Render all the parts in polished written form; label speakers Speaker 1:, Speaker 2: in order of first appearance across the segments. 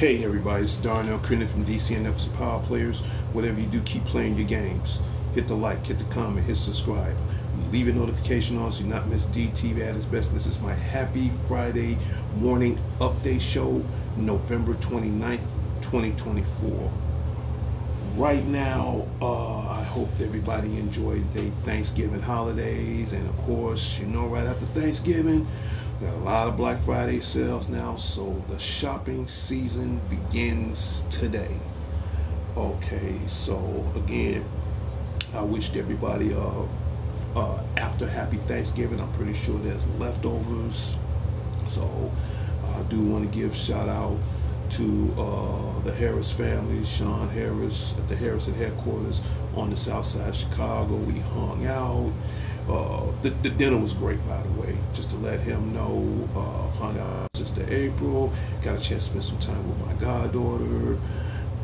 Speaker 1: Hey everybody, it's Darnell Crinan from DC and Episode Power Players. Whatever you do, keep playing your games. Hit the like, hit the comment, hit subscribe. Leave your notification on so you not miss DTV at its best. This is my happy Friday morning update show, November 29th, 2024. Right now, I hope everybody enjoyed their Thanksgiving holidays, and of course, right after Thanksgiving, we got a lot of Black Friday sales now, so the shopping season begins today. Okay, so again, I wished everybody after happy Thanksgiving. I'm pretty sure there's leftovers, so I do want to give shout out to the Harris family, Sean Harris at the Harrison headquarters on the south side of Chicago. We hung out. The dinner was great, by the way, just to let him know. Hung out with Sister April, got a chance to spend some time with my goddaughter,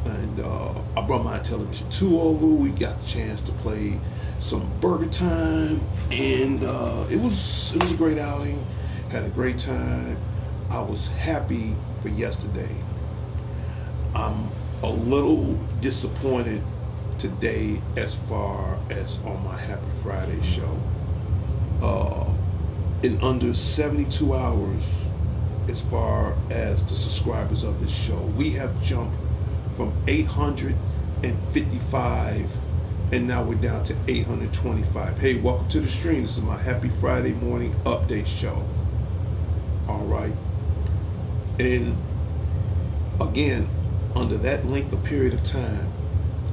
Speaker 1: and I brought my television 2 over. We got the chance to play some burger time, and it was a great outing. Had a great time. I was happy for yesterday. I'm a little disappointed today as far as on my Happy Friday show. In under 72 hours, as far as the subscribers of this show, we have jumped from 855 and now we're down to 825. Hey, welcome to the stream. This is my Happy Friday morning update show. All right. And again, under that length of period of time,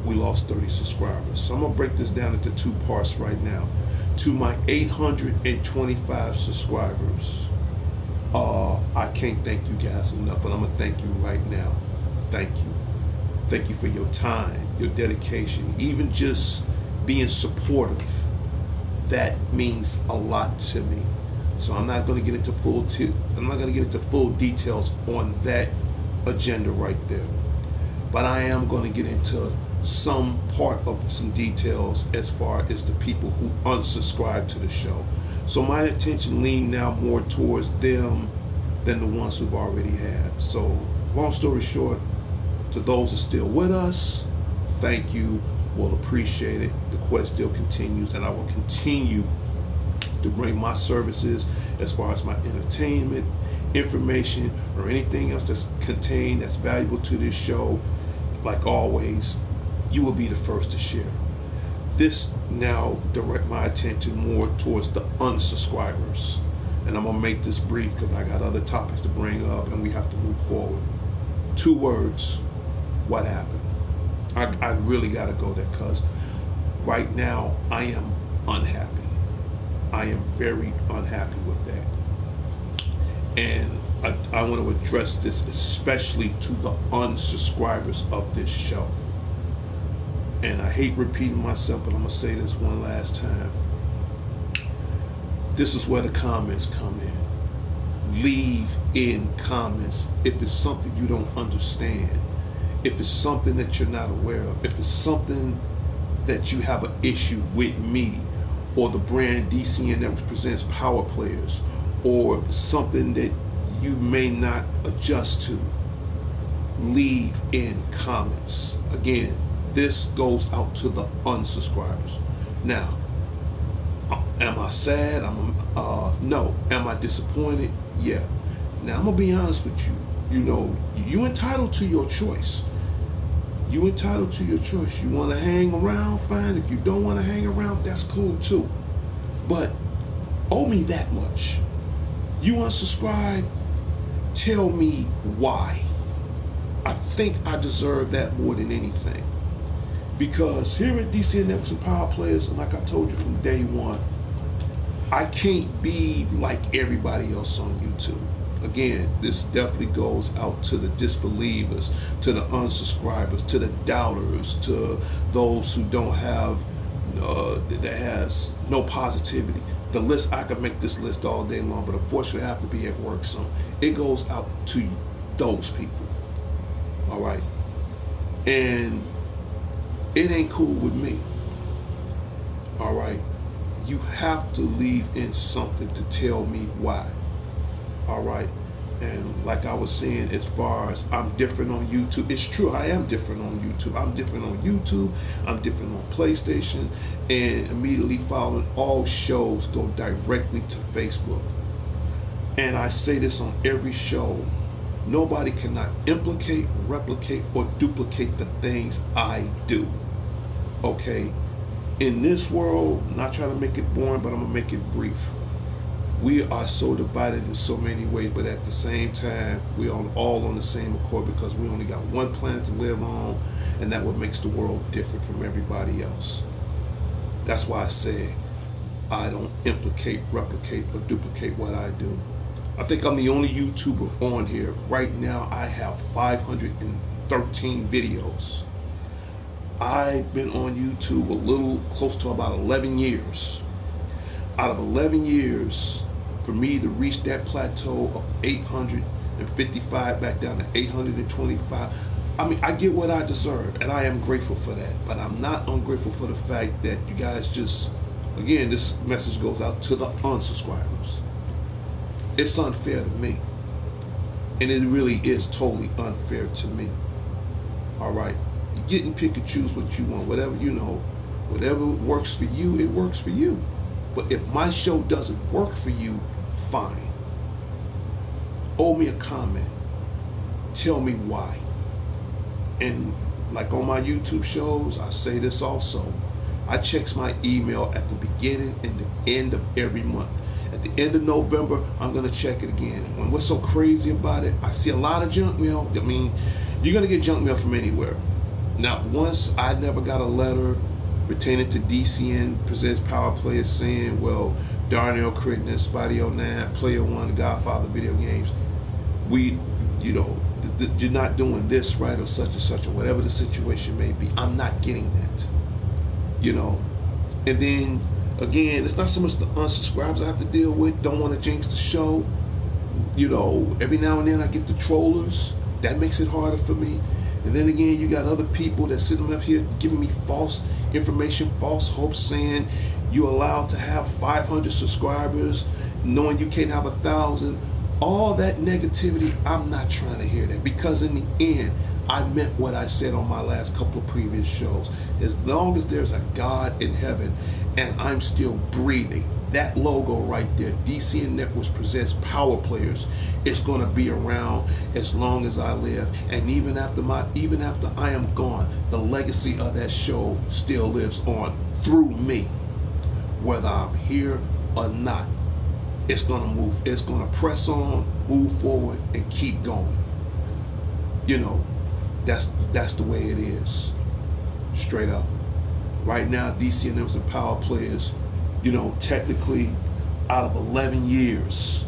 Speaker 1: we lost 30 subscribers. So I'm going to break this down into 2 parts right now. To my 825 subscribers, I can't thank you guys enough, but I'm going to thank you right now. Thank you. Thank you for your time, your dedication, even just being supportive. That means a lot to me. So I'm not going to get into full details on that agenda right there. But I am going to get into some part of some details as far as the people who unsubscribe to the show. So my attention lean now more towards them than the ones who've already have. So long story short, to those who are still with us, thank you. We'll appreciate it. The quest still continues, and I will continue to bring my services as far as my entertainment, information, or anything else that's contained that's valuable to this show. Like always, you will be the first to share. This now direct my attention more towards the unsubscribers. And I'm going to make this brief because I got other topics to bring up and we have to move forward. 2 words, what happened? I really got to go there because right now I am unhappy. I am very unhappy with that. And I want to address this especially to the unsubscribers of this show. And I hate repeating myself, but I'm going to say this one last time. This is where the comments come in. Leave in comments if it's something you don't understand, if it's something that you're not aware of, if it's something that you have an issue with me or the brand DCN Networks presents Power Players, or something that you may not adjust to. Leave in comments. Again, this goes out to the unsubscribers. Now, am I sad? No. Am I disappointed? Yeah. Now, I'm gonna be honest with you. You know, you entitled to your choice. You entitled to your choice. You want to hang around, fine. If you don't want to hang around, that's cool too. But owe me that much. You unsubscribe, tell me why. I think I deserve that more than anything. Because here at DCN Networks and Power Players, and like I told you from day one, I can't be like everybody else on YouTube. Again, this definitely goes out to the disbelievers, to the unsubscribers, to the doubters, to those who don't have, that has no positivity. The list, I could make this list all day long, but unfortunately I have to be at work, so it goes out to those people. All right? And it ain't cool with me. All right? You have to leave in something to tell me why. All right? And like I was saying, as far as I'm different on YouTube, it's true, I am different on YouTube. I'm different on YouTube, I'm different on PlayStation, and immediately following all shows go directly to Facebook. And I say this on every show: nobody cannot implicate, replicate, or duplicate the things I do. Okay? In this world, I'm not trying to make it boring, but I'm gonna make it brief. We are so divided in so many ways, but at the same time, we're all on the same accord, because we only got one planet to live on, and that's what makes the world different from everybody else. That's why I say I don't implicate, replicate, or duplicate what I do. I think I'm the only YouTuber on here. Right now, I have 513 videos. I've been on YouTube a little close to about 11 years. Out of 11 years, for me to reach that plateau of 855 back down to 825, I mean, I get what I deserve, and I am grateful for that. But I'm not ungrateful for the fact that you guys just, again, this message goes out to the unsubscribers. It's unfair to me. And it really is totally unfair to me. All right? You get and pick and choose what you want. Whatever, whatever works for you, it works for you. But if my show doesn't work for you, fine. Owe me a comment. Tell me why. And like on my YouTube shows, I say this also. I check my email at the beginning and the end of every month. At the end of November, I'm going to check it again. And what's so crazy about it, I see a lot of junk mail. I mean, you're going to get junk mail from anywhere. Now, once I never got a letter pertaining to DCN Presents Power Players saying, well, Darnell Crittenden, Spotty 09, Player One, The Godfather Video Games, you're not doing this right, or such and such, or whatever the situation may be. I'm not getting that. And then again, it's not so much the unsubscribers I have to deal with. Don't want to jinx the show. Every now and then I get the trollers. That makes it harder for me. And then again, you got other people that sitting up here giving me false information, false hopes, saying you're allowed to have 500 subscribers, knowing you can't have 1,000. All that negativity, I'm not trying to hear that, because in the end, I meant what I said on my last couple of previous shows. As long as there's a God in heaven and I'm still breathing, that logo right there, DCN Networks Presents Power Players, is going to be around as long as I live. And even after I am gone, the legacy of that show still lives on through me. Whether I'm here or not, it's going to move. It's going to press on, move forward, and keep going. That's the way it is. Straight up. Right now, DCN Networks and Power Players, technically out of 11 years,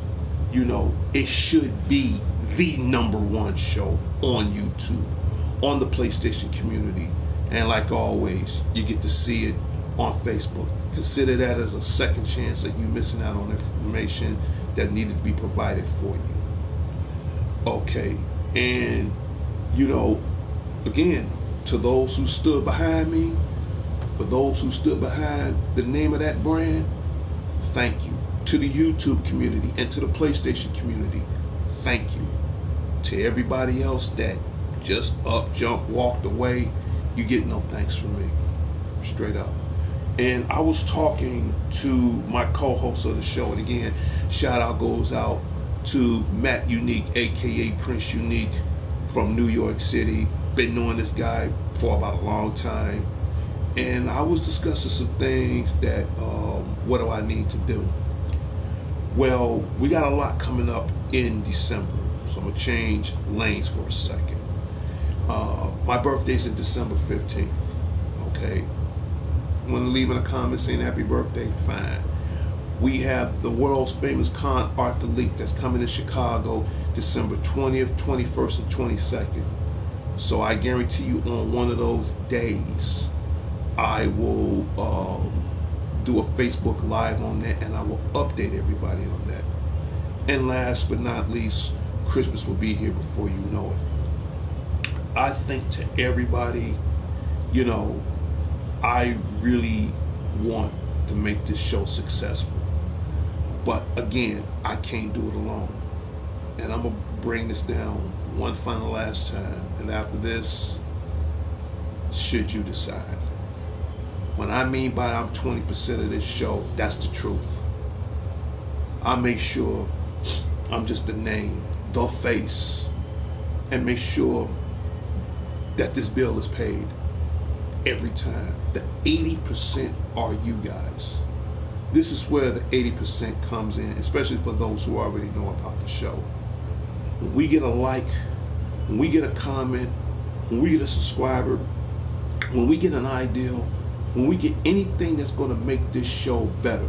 Speaker 1: it should be the #1 show on YouTube, on the PlayStation community. And like always, you get to see it on Facebook. Consider that as a second chance that you missing out on information that needed to be provided for you. Okay, and you know, again, to those who stood behind me, for those who stood behind the name of that brand, thank you. To the YouTube community and to the PlayStation community, thank you. To everybody else that just up, jumped, walked away, you get no thanks from me. Straight up. And I was talking to my co-host of the show, and again, shout out goes out to Matt Unique, aka Prince Unique from New York City. Been knowing this guy for about a long time. And I was discussing some things that, what do I need to do? Well, we got a lot coming up in December, so I'm going to change lanes for a second. My birthday's in December 15th, okay? Want to leave in the comments saying happy birthday? Fine. We have the world's famous Con Art Elite that's coming to Chicago December 20th, 21st, and 22nd. So I guarantee you on one of those days, I will do a Facebook Live on that, and I will update everybody on that. And last but not least, Christmas will be here before you know it. I think to everybody, you know, I really want to make this show successful. But again, I can't do it alone. And I'm going to bring this down one final last time. And after this, should you decide. When I mean by I'm 20% of this show, that's the truth. I make sure I'm just the name, the face, and make sure that this bill is paid every time. The 80% are you guys. This is where the 80% comes in, especially for those who already know about the show. When we get a like, when we get a comment, when we get a subscriber, when we get an ideal, when we get anything that's going to make this show better,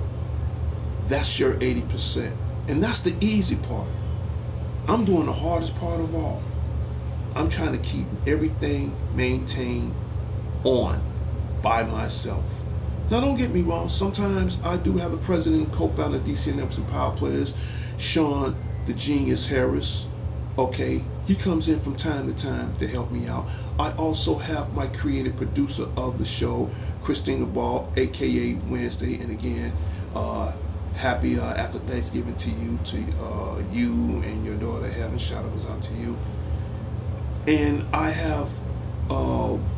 Speaker 1: that's your 80%. And that's the easy part. I'm doing the hardest part of all. I'm trying to keep everything maintained on by myself. Now, don't get me wrong. Sometimes I do have the president and co-founder of DC Networks and Power Players, Sean the Genius Harris. Okay, he comes in from time to time to help me out. I also have my creative producer of the show, Christina Ball, aka Wednesday. And again, happy after Thanksgiving to you and your daughter. Heaven, shout out goes out to you. And I have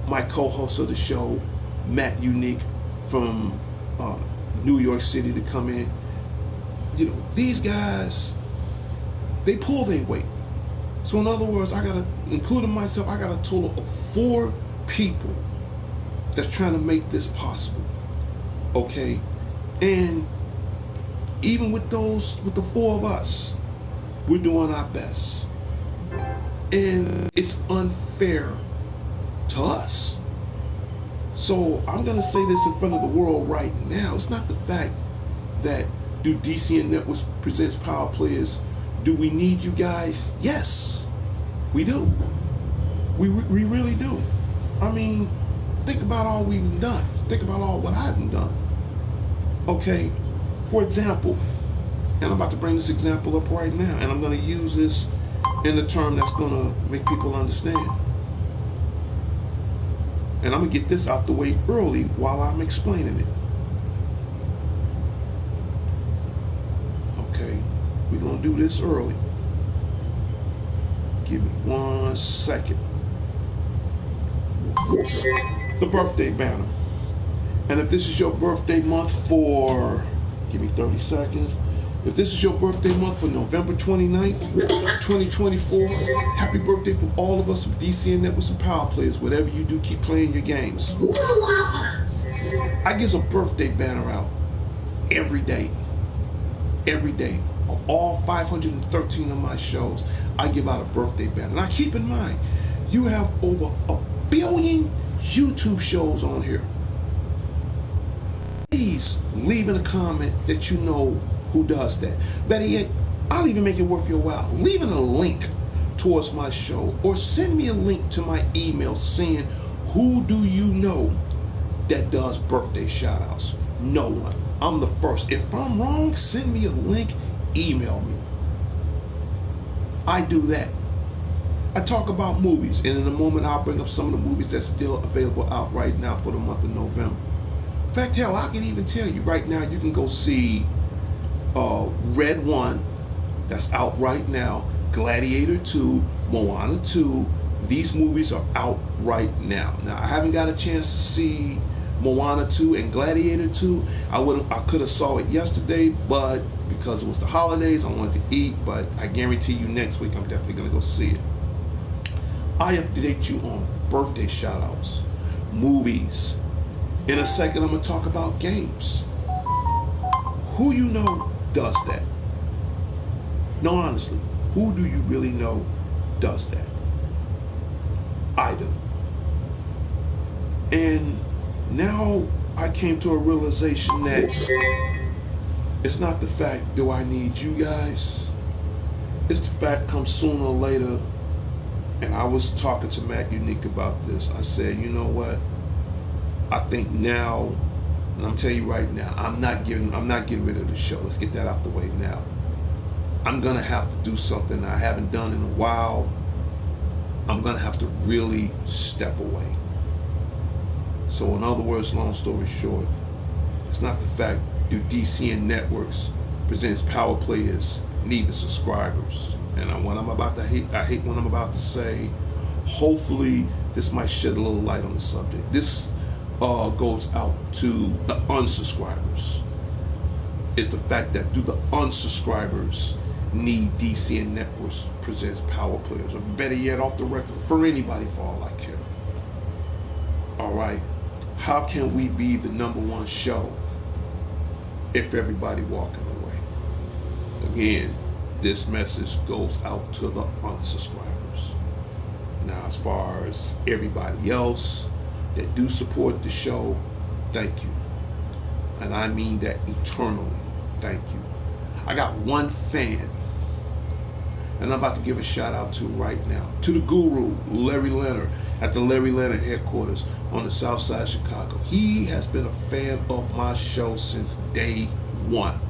Speaker 1: my co-host of the show, Matt Unique from New York City, to come in. You know, these guys, they pull their weight. So in other words, I gotta, including myself, I got a total of 4 people that's trying to make this possible. Okay, and even with the 4 of us, we're doing our best, and it's unfair to us. So I'm gonna say this in front of the world right now. It's not the fact that do DCN Networks presents Power Players. Do we need you guys? Yes, we do. We really do. I mean, think about all we've done. Think about all what I've done. Okay, for example, and I'm about to bring this example up right now, and I'm going to use this in the term that's going to make people understand. And I'm going to get this out the way early while I'm explaining it. Okay, we're going to do this early. Give me 1 second. The birthday banner. And if this is your birthday month for, give me 30 seconds. If this is your birthday month for November 29th, 2024, happy birthday from all of us from DCN Networks and Power Players. Whatever you do, keep playing your games. I give a birthday banner out every day. Every day. Of all 513 of my shows, I give out a birthday banner. Now keep in mind, you have over 1 billion YouTube shows on here. Please leave in a comment that you know who does that. Better yet, I'll even make it worth your while. Leaving a link towards my show, or send me a link to my email saying, who do you know that does birthday shout outs. No one. I'm the first. If I'm wrong, send me a link, email me. I do that. I talk about movies, and in a moment I'll bring up some of the movies that's still available out right now for the month of November. In fact, hell, I can even tell you right now, you can go see Red 1, that's out right now, Gladiator 2, Moana 2. These movies are out right now. Now, I haven't got a chance to see Moana 2 and Gladiator 2. I could have saw it yesterday, but because it was the holidays, I wanted to eat, but I guarantee you next week I'm definitely going to go see it. I update you on birthday shout-outs, movies. In a second, I'm going to talk about games. Who you know does that? No, honestly, who do you really know does that? I do. And now I came to a realization that it's not the fact, do I need you guys? It's the fact comes sooner or later. And I was talking to Matt Unique about this. I said, you know what? I think now, and I'm telling you right now, I'm not getting rid of the show. Let's get that out the way now. I'm gonna have to do something I haven't done in a while. I'm gonna have to really step away. So in other words, long story short, it's not the fact do DCN Networks presents power players need the subscribers. And what I'm about to hate, I hate what I'm about to say. Hopefully, this might shed a little light on the subject. This goes out to the unsubscribers. It's the fact that do the unsubscribers need DCN Networks presents power players, or better yet, off the record, for anybody for all I care. All right, how can we be the #1 show if everybody walking away? Again, this message goes out to the unsubscribers. Now, as far as everybody else that do support the show, thank you. And I mean that eternally. Thank you. I got one fan, and I'm about to give a shout out to right now, to the guru, Larry Leonard, at the Larry Leonard headquarters on the south side of Chicago. He has been a fan of my show since day one.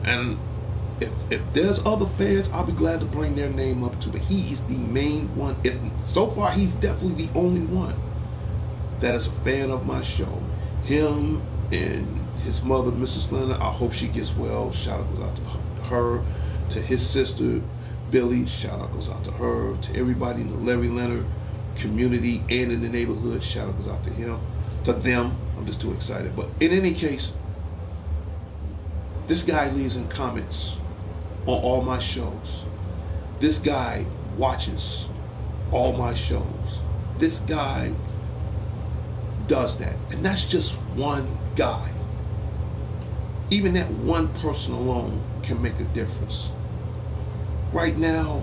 Speaker 1: And if there's other fans, I'll be glad to bring their name up too. But he is the main one. So far, he's definitely the only one that is a fan of my show. Him and his mother, Mrs. Leonard, I hope she gets well. Shout out goes out to her. To his sister, Billy, shout out goes out to her. To everybody in the Larry Leonard community and in the neighborhood, shout out goes out to him. To them, I'm just too excited. But in any case, this guy leaves in comments on all my shows. This guy watches all my shows. This guy does that. And that's just one guy. Even that one person alone can make a difference. Right now,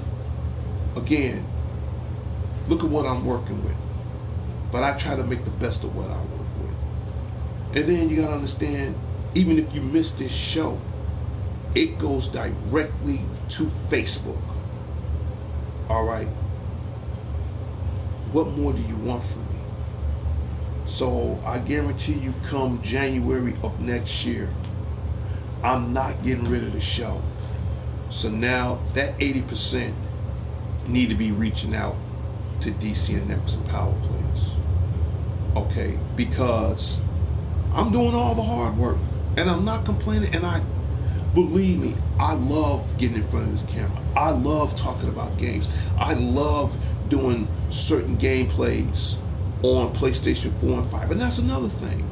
Speaker 1: again, look at what I'm working with. But I try to make the best of what I work with. And then you gotta understand, even if you miss this show, it goes directly to Facebook. All right. What more do you want from me? So I guarantee you, come January of next year, I'm not getting rid of the show. So now that 80% need to be reaching out to DCN Networks and power players. Okay, because I'm doing all the hard work and I'm not complaining. And believe me, I love getting in front of this camera. I love talking about games. I love doing certain gameplays on PlayStation 4 and 5. And that's another thing.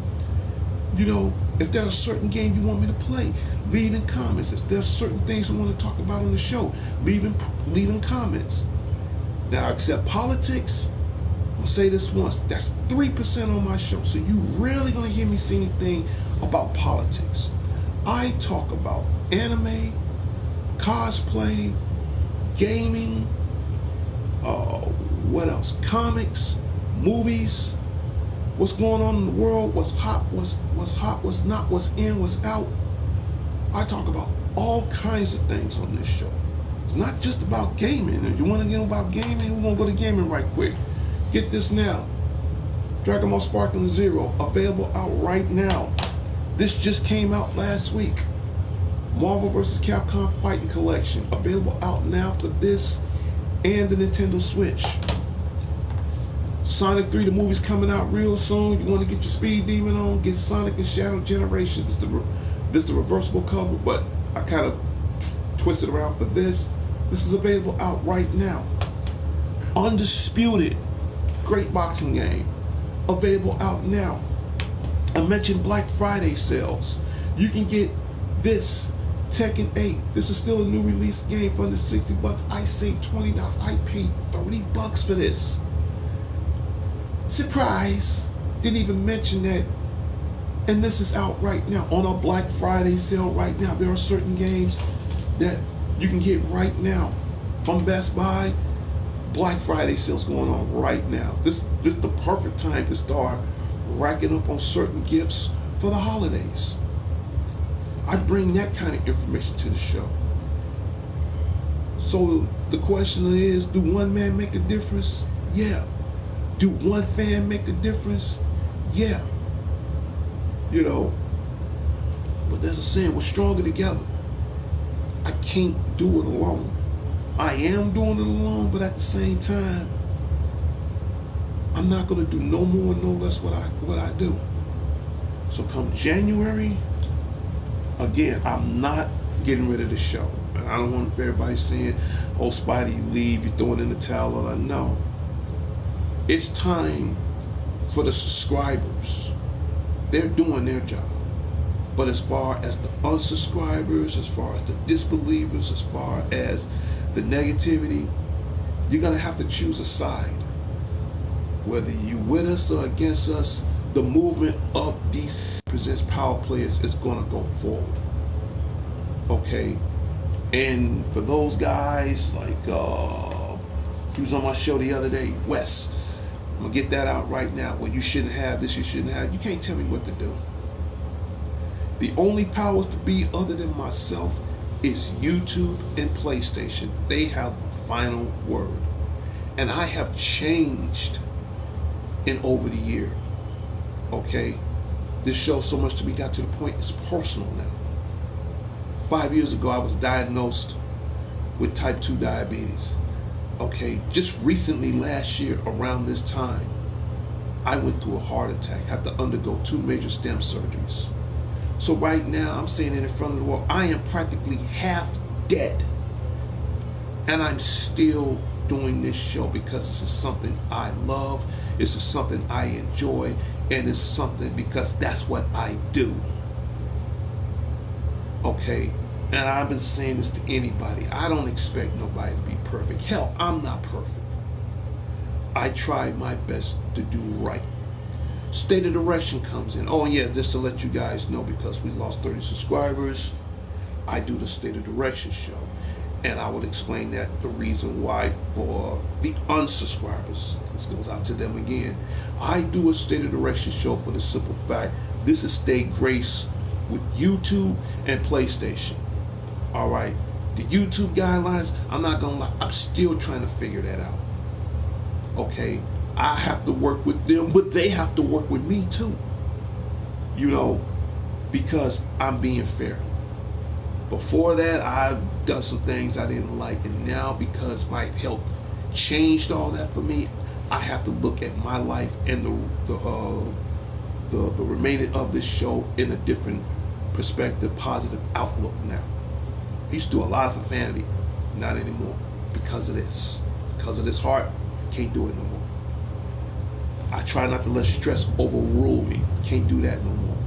Speaker 1: You know, if there's a certain game you want me to play, leave in comments. If there's certain things you want to talk about on the show, leave in comments. Now, except politics, I'll say this once, that's 3% on my show. So you really gonna hear me say anything about politics. I talk about anime, cosplay, gaming, what else? Comics, movies, what's going on in the world, what's hot, what's not, what's in, what's out. I talk about all kinds of things on this show. It's not just about gaming. If you want to get about gaming, we're going to go to gaming right quick. Get this now. Dragon Ball Sparkling Zero, available out right now. This just came out last week. Marvel vs. Capcom Fighting Collection, available out now for this and the Nintendo Switch. Sonic 3, the movie's coming out real soon. You want to get your Speed Demon on? Get Sonic and Shadow Generations. This the reversible cover, but I kind of twisted around for this. This is available out right now. Undisputed, great boxing game, available out now. I mentioned Black Friday sales. You can get this Tekken 8. This is still a new release game for under $60. I saved $20. I paid $30 for this. Surprise! Didn't even mention that. And this is out right now on a Black Friday sale right now. There are certain games that you can get right now from Best Buy. Black Friday sales going on right now. This is the perfect time to start racking up on certain gifts for the holidays. I bring that kind of information to the show. So the question is, do one man make a difference? Yeah. Do one fan make a difference? Yeah. You know, but there's a saying, we're stronger together. I can't do it alone. I am doing it alone, but at the same time, I'm not going to do no more, no less what I do. So come January, again, I'm not getting rid of the show. I don't want everybody saying, oh, Spidey, you leave, you're throwing in the towel. No. It's time for the subscribers. They're doing their job. But as far as the unsubscribers, as far as the disbelievers, as far as the negativity, you're going to have to choose a side. Whether you with us or against us, the movement of DC Presents Power Players is going to go forward. Okay? And for those guys, like, he was on my show the other day, Wes. I'm going to get that out right now. Well, you shouldn't have this, you shouldn't have. You can't tell me what to do. The only powers to be other than myself is YouTube and PlayStation. They have the final word. And I have changed in over the year. Okay? This show so much to me got to the point it's personal now. 5 years ago, I was diagnosed with type 2 diabetes. Okay, just recently last year around this time, I went through a heart attack, had to undergo 2 major stem surgeries. So right now, I'm saying in front of the world, I am practically half dead. And I'm still doing this show because this is something I love, this is something I enjoy, and it's something because that's what I do. Okay? And I've been saying this to anybody. I don't expect nobody to be perfect. Hell, I'm not perfect. I try my best to do right. State of Direction comes in. Oh yeah, just to let you guys know, because we lost 30 subscribers, I do the State of Direction show. And I would explain that the reason why for the unsubscribers. This goes out to them again. I do a State of Direction show for the simple fact, this is State Grace with YouTube and PlayStation. All right, the YouTube guidelines, I'm not gonna lie, I'm still trying to figure that out. Okay, I have to work with them, but they have to work with me too. You know, because I'm being fair. Before that, I've done some things I didn't like, and now because my health changed all that for me, I have to look at my life and the remaining of this show in a different perspective, positive outlook now. I used to do a lot of profanity, not anymore, because of this. Because of this heart, can't do it no more. I try not to let stress overrule me, can't do that no more.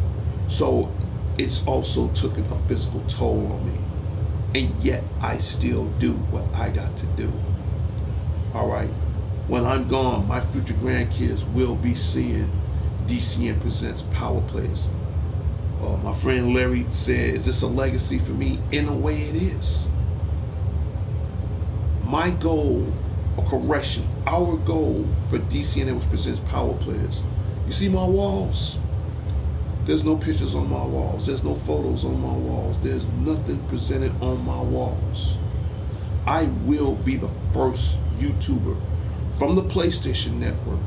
Speaker 1: So it's also taken a physical toll on me, and yet I still do what I got to do. All right, when I'm gone, my future grandkids will be seeing DCN Presents Power Plays. My friend Larry said, is this a legacy for me? In a way it is. My goal, or correction, our goal for DCN Presents Power Players. You see my walls? There's no pictures on my walls. There's no photos on my walls. There's nothing presented on my walls. I will be the first YouTuber from the PlayStation Network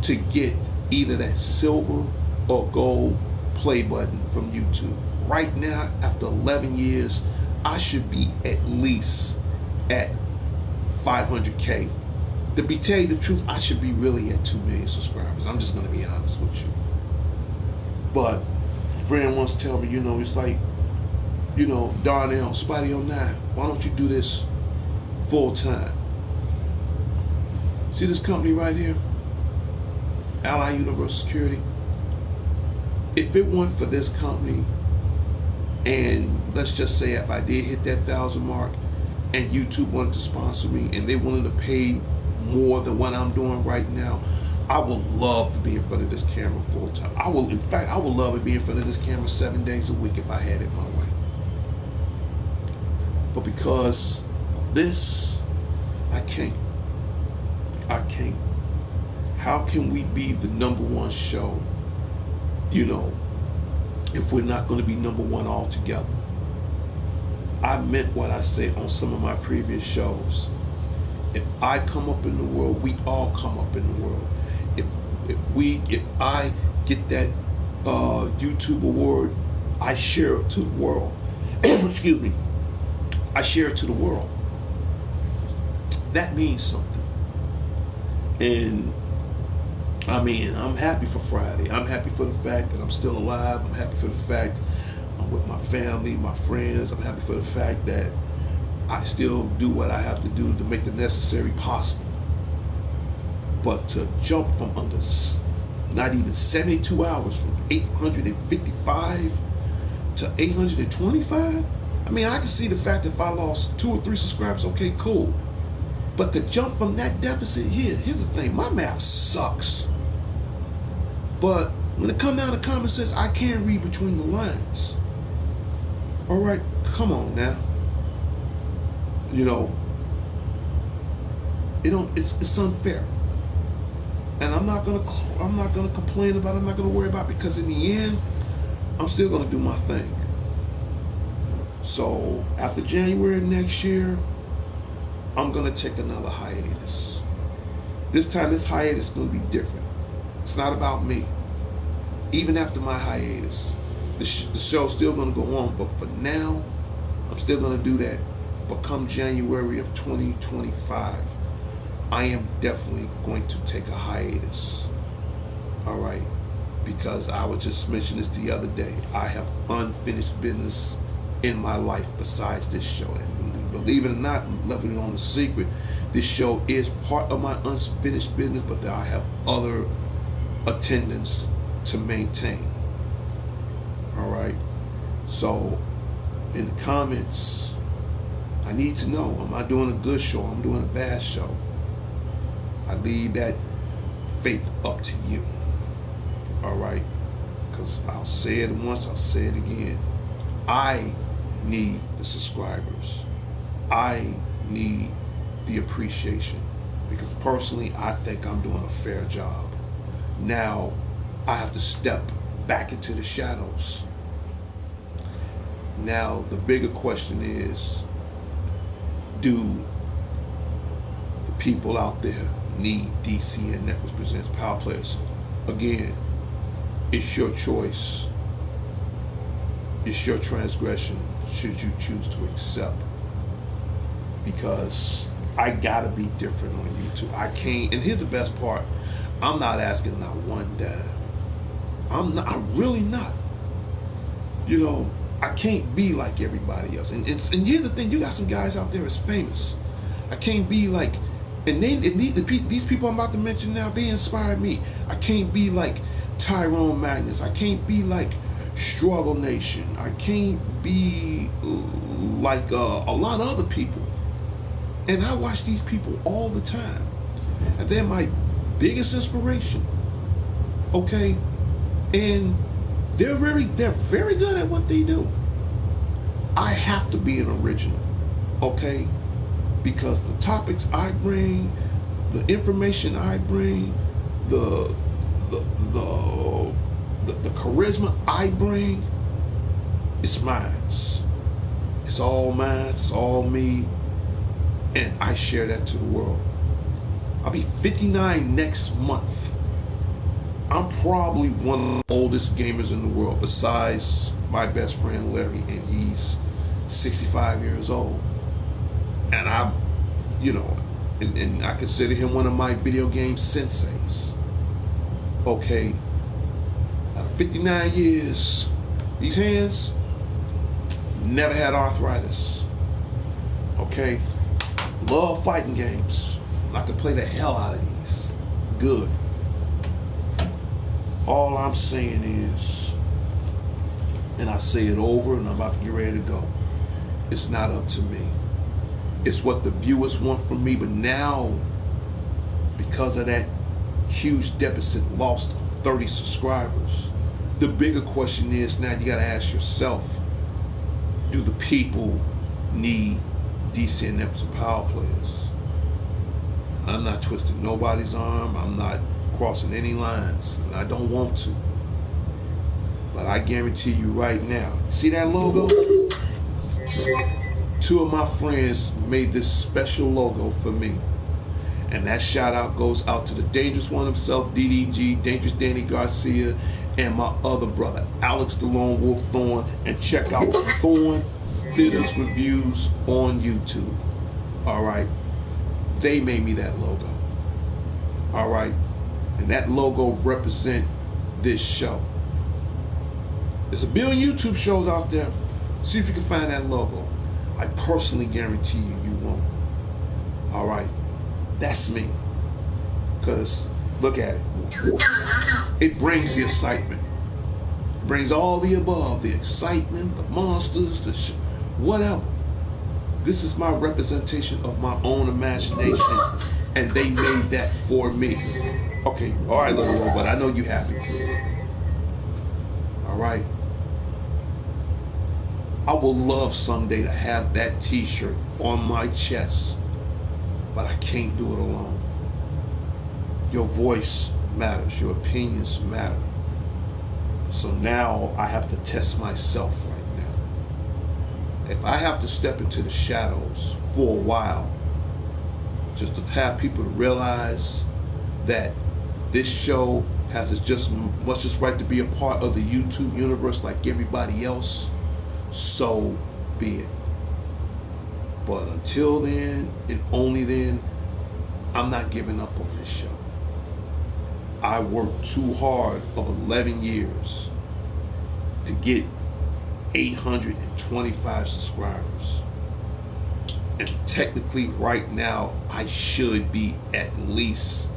Speaker 1: to get either that silver or gold play button from YouTube. Right now, after 11 years, I should be at least at 500K. To tell you the truth, I should be really at 2 million subscribers. I'm just going to be honest with you. But a friend once tell me, it's like, Darnell, Spotty 09, why don't you do this full time? See this company right here? Ally Universal Security. If it weren't for this company, and let's just say if I did hit that 1,000 mark and YouTube wanted to sponsor me and they wanted to pay more than what I'm doing right now, I would love to be in front of this camera full time. I would love to be in front of this camera 7 days a week if I had it my way. But because of this, I can't. How can we be the #1 show, if we're not going to be #1 altogether? I meant what I said on some of my previous shows. If I come up in the world, we all come up in the world. If I get that YouTube award, I share it to the world. Excuse me. I share it to the world. That means something. And I'm happy for Friday. I'm happy for the fact that I'm still alive. I'm happy for the fact I'm with my family, my friends. I'm happy for the fact that I still do what I have to do to make the necessary possible. But to jump from under not even 72 hours, from 855 to 825, I can see the fact that if I lost 2 or 3 subscribers, okay, cool. But to jump from that deficit, here's the thing, my math sucks. But when it comes down to common sense, I can read between the lines. All right, come on now. It's unfair. And I'm not gonna complain about it. I'm not gonna worry about it, because in the end, I'm still gonna do my thing. So after January next year, I'm gonna take another hiatus. This time, this hiatus is gonna be different. It's not about me. Even after my hiatus, the show's still gonna go on. But for now, I'm still gonna do that. But come January of 2025, I am definitely going to take a hiatus. All right, because I was just mentioning this the other day. I have unfinished business in my life besides this show. And believe it or not, leaving it on the secret, this show is part of my unfinished business, but I have other attendants to maintain. All right. So in the comments, I need to know, am I doing a good show? Am I doing a bad show? I leave that faith up to you. All right. Because I'll say it once, I'll say it again. I need the subscribers. I need the appreciation, because personally, I think I'm doing a fair job. Now, I have to step back into the shadows. Now, the bigger question is, do the people out there need DCN Networks Presents Power Players? Again, it's your choice. It's your transgression, should you choose to accept. Because I gotta be different on YouTube. I can't, and here's the best part, I'm not asking not one dime. I'm really not. I can't be like everybody else. And here's the thing, you got some guys out there that's famous. I can't be like, and these people I'm about to mention now, they inspired me. I can't be like Tyrone Magnus. I can't be like Struggle Nation. I can't be like a lot of other people. And I watch these people all the time, and they're my biggest inspiration. Okay, and they're very good at what they do. I have to be an original, okay, because the topics I bring, the information I bring, the charisma I bring, it's mine. It's all mine. It's all me. And I share that to the world. I'll be 59 next month. I'm probably one of the oldest gamers in the world, besides my best friend Larry, and he's 65 years old. And you know, and I consider him one of my video game senseis. Okay, out of 59 years, these hands never had arthritis. Okay, love fighting games. I could play the hell out of these. Good. All I'm saying is, and I say it over and I'm about to get ready to go, it's not up to me. It's what the viewers want from me. But now, because of that huge deficit, lost 30 subscribers, the bigger question is, now you got to ask yourself, do the people need DC Networks and Power Players? I'm not twisting nobody's arm. I'm not crossing any lines, and I don't want to. But I guarantee you right now, see that logo? Two of my friends made this special logo for me. And that shout out goes out to the Dangerous One himself, DDG, Dangerous Danny Garcia, and my other brother, Alex the Lone Wolf Thorn. And check out Thorn Theaters Reviews on YouTube. Alright? They made me that logo. Alright? And that logo represent this show. There's a billion YouTube shows out there. See if you can find that logo. I personally guarantee you won't. Alright? That's me. Because, look at it. It brings the excitement. It brings all the above. The excitement, the monsters, the whatever. This is my representation of my own imagination. And they made that for me. Okay, alright, little robot. I know you happy. Alright? I would love someday to have that t-shirt on my chest, but I can't do it alone. Your voice matters. Your opinions matter. So now I have to test myself right now. If I have to step into the shadows for a while, just to have people to realize that this show has just much as right to be a part of the YouTube universe like everybody else, so be it. But until then, and only then, I'm not giving up on this show. I worked too hard of 11 years to get 825 subscribers. And technically right now, I should be at least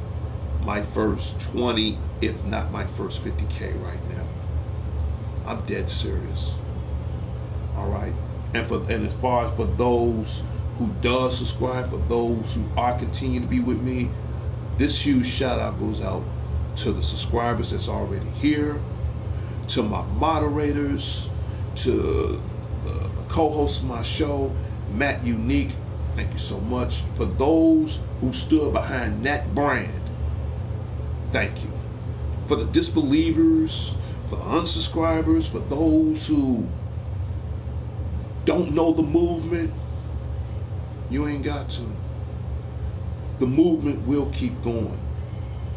Speaker 1: my first 20, if not my first 50K right now. I'm dead serious. All right. And as far as for those who does subscribe, for those who are continue to be with me, this huge shout out goes out to the subscribers that's already here, to my moderators, to the co-host of my show, Matt Unique. Thank you so much. For those who stood behind that brand, thank you. For the disbelievers, for the unsubscribers, for those who don't know the movement, you ain't got to. The movement will keep going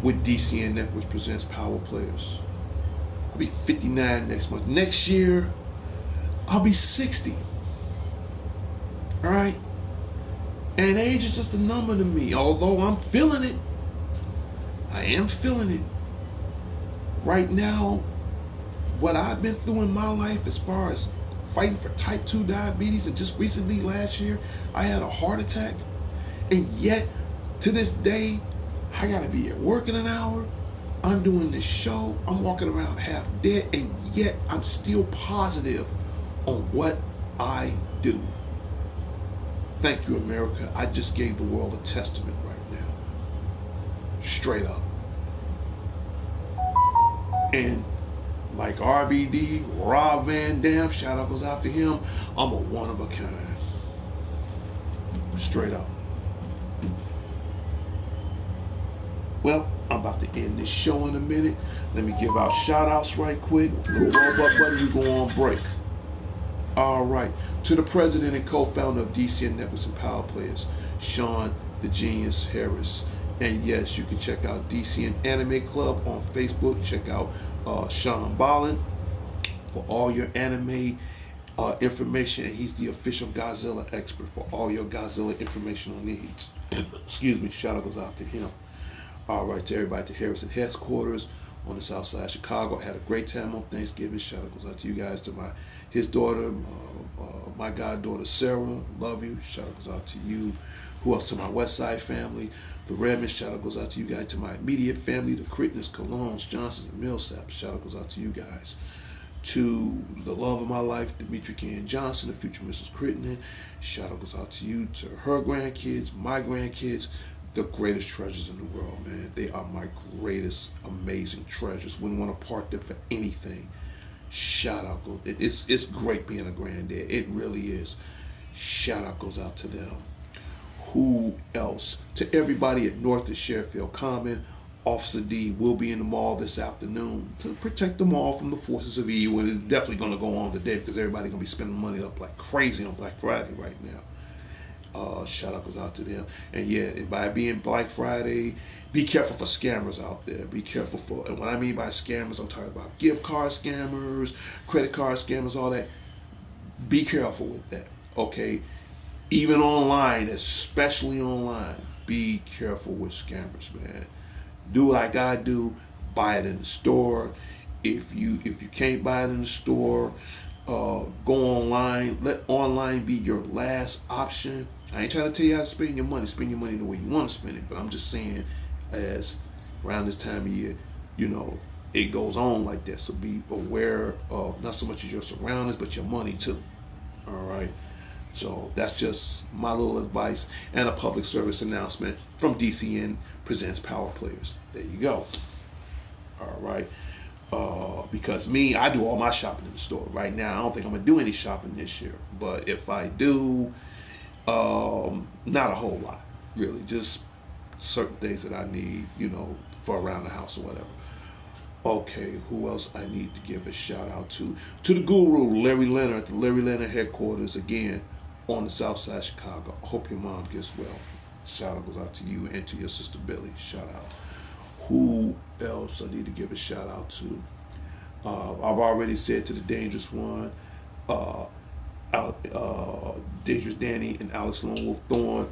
Speaker 1: with DCN Networks Presents Power Players. I'll be 59 next month. Next year, I'll be 60. All right? And age is just a number to me, although I'm feeling it. I am feeling it. Right now, what I've been through in my life as far as fighting for type 2 diabetes, and just recently last year I had a heart attack, and yet to this day I gotta be at work in an hour, I'm doing this show, I'm walking around half dead, and yet I'm still positive on what I do. Thank you, America. I just gave the world a testament right now, straight up. And like RBD, Rob Van Dam, shout out goes out to him, I'm a one of a kind. Straight up. Well, I'm about to end this show in a minute. Let me give out shout outs right quick. Roll up button, you go on break. All right. To the president and co-founder of DCN Networks and Power Players, Sean the Genius Harris. And yes, you can check out DCN Anime Club on Facebook. Check out Sean Ballin for all your anime information. And he's the official Godzilla expert for all your Godzilla informational needs. Excuse me. Shout out goes out to him. All right, to everybody to Harrison headquarters on the south side of Chicago. I had a great time on Thanksgiving. Shout out goes out to you guys, to his daughter, my goddaughter Sarah. Love you. Shout out goes out to you. Who else? To my West Side family, the Redmond. Shout out goes out to you guys. To my immediate family, the Crittens, Colognes, Johnsons, and Millsaps. Shout out goes out to you guys. To the love of my life, Demetri Ann Johnson, the future Mrs. Crittenden. Shout out goes out to you, to her grandkids, my grandkids, the greatest treasures in the world, man. They are my greatest, amazing treasures. Wouldn't want to part them for anything. Shout out goes. It's great being a granddad. It really is. Shout out goes out to them. Who else? To everybody at North of Sheffield Common, Officer D will be in the mall this afternoon to protect the mall from the forces of evil. And it's definitely going to go on today because everybody's going to be spending money up like crazy on Black Friday right now. Shout out goes out to them. And yeah, by being Black Friday, be careful for scammers out there. Be careful for, and what I mean by scammers, I'm talking about gift card scammers, credit card scammers, all that. Be careful with that, okay? Even online, especially online, be careful with scammers, man. Do like I do, buy it in the store. If you can't buy it in the store, go online. Let online be your last option. I ain't trying to tell you how to spend your money. Spend your money the way you want to spend it. But I'm just saying, as around this time of year, you know, it goes on like that. So be aware of not so much as your surroundings, but your money too. All right. So that's just my little advice and a public service announcement from DCN Presents Power Players. There you go. All right. Because me, I do all my shopping in the store. Right now, I don't think I'm going to do any shopping this year. But if I do, not a whole lot, really. Just certain things that I need, for around the house or whatever. Okay, who else I need to give a shout out to? To the guru, Larry Leonard, at the Larry Leonard headquarters, again, on the south side of Chicago. I hope your mom gets well. Shout out goes out to you and to your sister Billy. Shout out. Who else I need to give a shout out to? I've already said to the Dangerous One, uh, Dangerous Danny, and Alex Lone Wolf Thorne.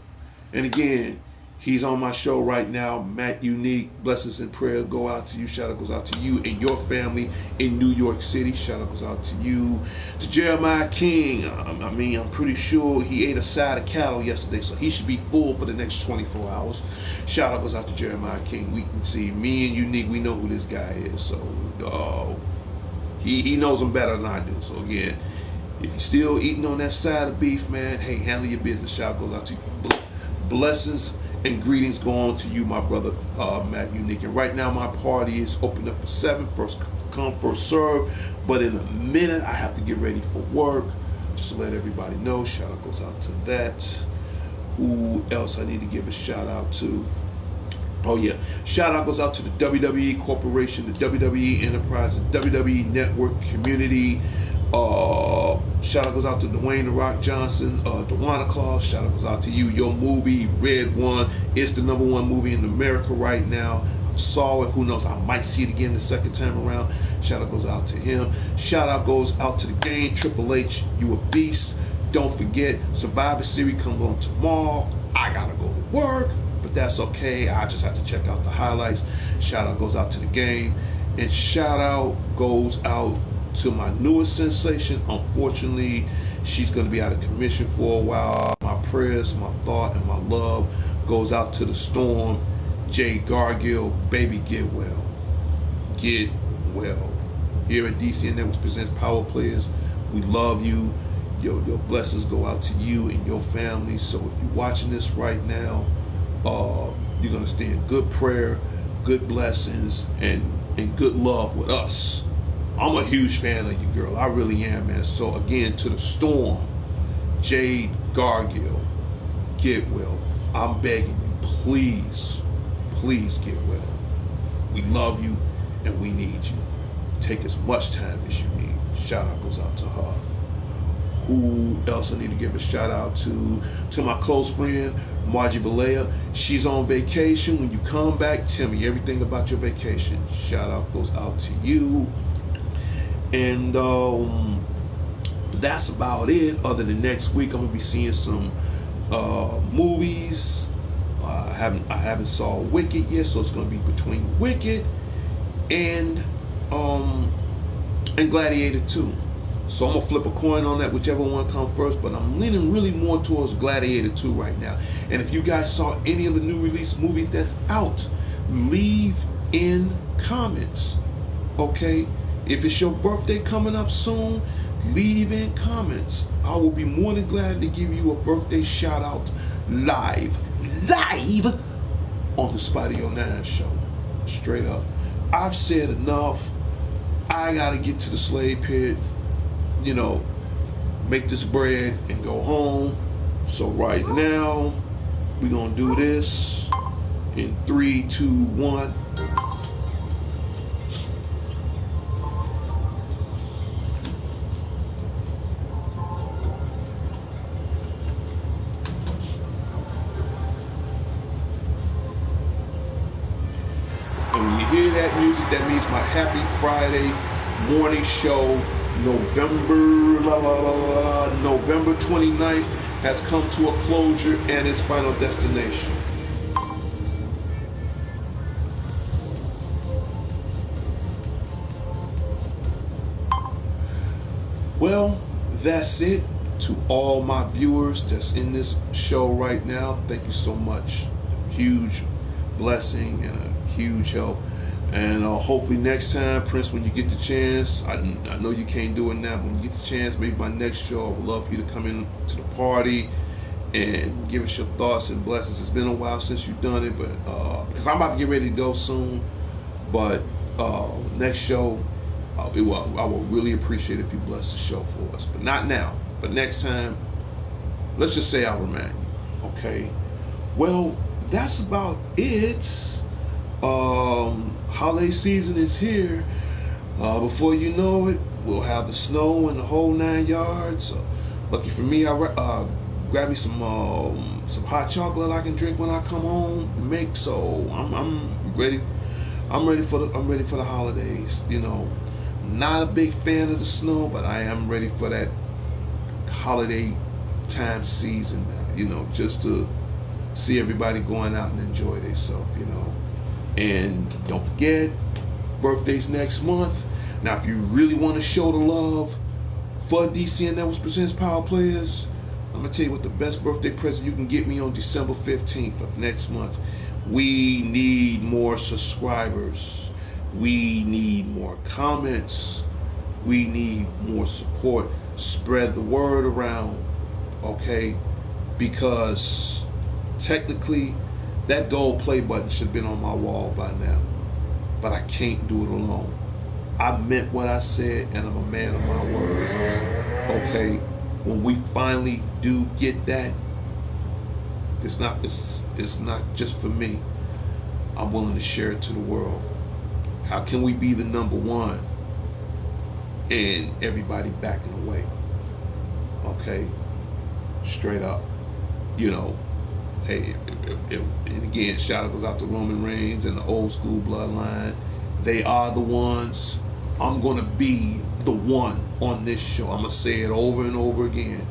Speaker 1: And again, he's on my show right now, Matt Unique. Blessings and prayer go out to you. Shout out goes out to you and your family in New York City. Shout out goes out to you. To Jeremiah King. I'm pretty sure he ate a side of cattle yesterday, so he should be full for the next 24 hours. Shout out goes out to Jeremiah King. We can see me and Unique. We know who this guy is, so he knows him better than I do. So again, if you're still eating on that side of beef, man, hey, handle your business. Shout out goes out to you. Blessings and greetings go on to you, my brother Matt Unique. And right now, my party is open up for 7. First come, first serve. But in a minute, I have to get ready for work. Just to let everybody know, shout out goes out to that. Who else I need to give a shout out to? Oh yeah, shout out goes out to the WWE Corporation, the WWE Enterprise, the WWE Network community. Shout out goes out to Dwayne The Rock Johnson, Dewana Claus. Shout out goes out to you. Your movie, Red One, it's the #1 movie in America right now. I saw it. Who knows? I might see it again the second time around. Shout out goes out to him. Shout out goes out to the game. Triple H, you a beast. Don't forget, Survivor Series comes on tomorrow. I gotta go to work, but that's okay. I just have to check out the highlights. Shout out goes out to the game. And shout out goes out to my newest sensation. Unfortunately, she's going to be out of commission for a while. My prayers, my thought, and my love goes out to the Storm. Jay Gargill, baby, get well. Get well. Here at DCN Networks Presents Power Players, we love you. Your blessings go out to you and your family. So if you're watching this right now, you're going to stay in good prayer, good blessings, and good love with us. I'm a huge fan of you, girl. I really am, man. So again, to the Storm, Jade Gargill, get well. I'm begging you, please, please get well. We love you and we need you. Take as much time as you need. Shout out goes out to her. Who else I need to give a shout out to? To my close friend, Margie Valea. She's on vacation. When you come back, tell me everything about your vacation. Shout out goes out to you. And that's about it. Other than next week, I'm gonna be seeing some movies. I haven't saw Wicked yet, so it's gonna be between Wicked and Gladiator 2. So I'm gonna flip a coin on that, whichever one comes first. But I'm leaning really more towards Gladiator 2 right now. And if you guys saw any of the new release movies that's out, leave in comments. Okay? If it's your birthday coming up soon, leave in comments. I will be more than glad to give you a birthday shout out live on the Spotty 09 show. Straight up. I've said enough. I gotta get to the slave pit, make this bread and go home. So right now, we're gonna do this in 3, 2, 1. And when you hear that music, that means my happy Friday morning show, November 29th, has come to a closure and its final destination. Well, that's it. To all my viewers that's in this show right now, thank you so much. Huge blessing and a huge help. And hopefully next time, Prince, when you get the chance, I know you can't do it now, but when you get the chance, maybe my next show, I would love for you to come in to the party and give us your thoughts and blessings. It's been a while since you've done it, but because I'm about to get ready to go soon. But next show, I will really appreciate if you bless the show for us. But not now, but next time, let's just say I'll remind you. Okay? Well, that's about it. Holiday season is here. Before you know it, we'll have the snow and the whole 9 yards. Lucky for me, I grab me some hot chocolate I can drink when I come home to make. So I'm ready. I'm ready for the holidays. Not a big fan of the snow, but I am ready for that holiday time season now. Just to see everybody going out and enjoy themselves. And don't forget, birthday's next month. Now, if you really want to show the love for DCN Networks Presents Power Players, I'm going to tell you what the best birthday present you can get me on December 15th of next month. We need more subscribers. We need more comments. We need more support. Spread the word around, okay? Because technically, that gold play button should have been on my wall by now. But I can't do it alone. I meant what I said, and I'm a man of my word. Okay? When we finally do get that, it's not just for me. I'm willing to share it to the world. How can we be the number one and everybody backing away? Okay? Straight up. Hey, and again, shout out goes out to Roman Reigns and the old school bloodline. They are the ones. I'm going to be the one on this show. I'm going to say it over and over again.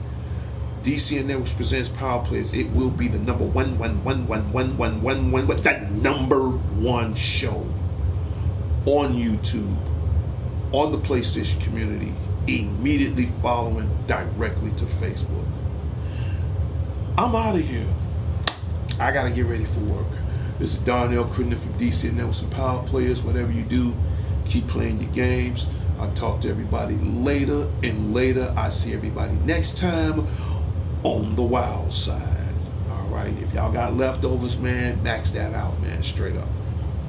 Speaker 1: DCN Networks Presents Power Players. It will be the number one. What's that number one show on YouTube, on the PlayStation community, immediately following directly to Facebook. I'm out of here. I gotta get ready for work. This is Darnell Crittenden from DCN Networks and Power Players. Whatever you do, keep playing your games. I'll talk to everybody later. I see everybody next time on the wild side. All right. If y'all got leftovers, man, max that out, man. Straight up.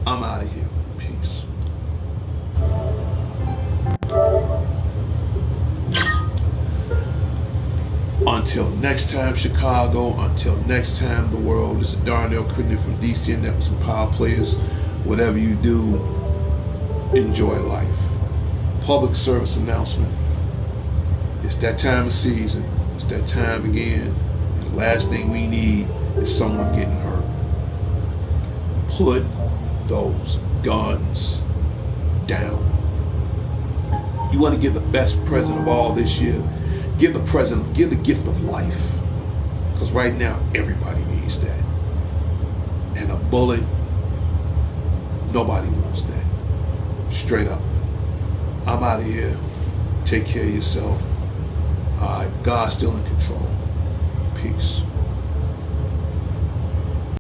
Speaker 1: I'm out of here. Peace. Until next time, Chicago. Until next time, the world. This is Darnell Crittenden from DCN Networks and Power Players. Whatever you do, enjoy life. Public service announcement. It's that time of season. It's that time again. And the last thing we need is someone getting hurt. Put those guns down. You want to give the best present of all this year? Give the gift of life. Because right now, everybody needs that. And a bullet, nobody wants that. Straight up. I'm out of here. Take care of yourself. All right, God's still in control. Peace.